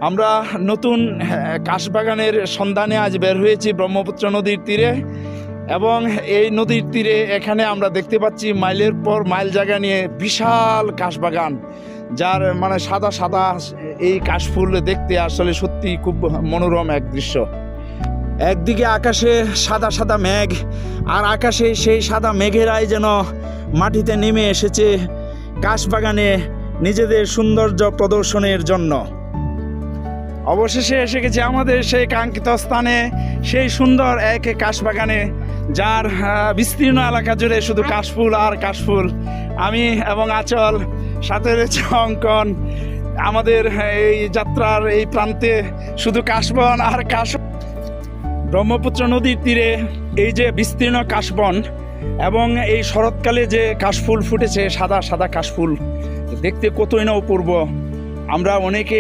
আমরা নতুন কাশবাগানের সন্ধানে আজ বের হয়েছি ব্রহ্মপুত্র নদীর তীরে, এবং এই নদীর তীরে এখানে আমরা দেখতে পাচ্ছি মাইলের পর মাইল জায়গা নিয়ে বিশাল কাশবাগান, যার মানে সাদা সাদা এই কাশফুল দেখতে আসলে সত্যি খুব মনোরম এক দৃশ্য। একদিকে আকাশে সাদা সাদা মেঘ, আর আকাশে সেই সাদা মেঘেরাই যেন মাটিতে নেমে এসেছে কাশবাগানে নিজেদের সৌন্দর্য প্রদর্শনের জন্য। অবশেষে এসে গেছে আমাদের সেই কাঙ্ক্ষিত স্থানে, সেই সুন্দর এক কাশবাগানে, যার বিস্তীর্ণ এলাকা জুড়ে শুধু কাশফুল আর কাশফুল। আমি এবং আঁচল সাথে রয়েছে অঙ্কন। আমাদের এই যাত্রার এই প্রান্তে শুধু কাশবন আর কাশ। ব্রহ্মপুত্র নদীর তীরে এই যে বিস্তীর্ণ কাশবন এবং এই শরৎকালে যে কাশফুল ফুটেছে, সাদা সাদা কাশফুল দেখতে কতই না অপূর্ব। আমরা অনেকে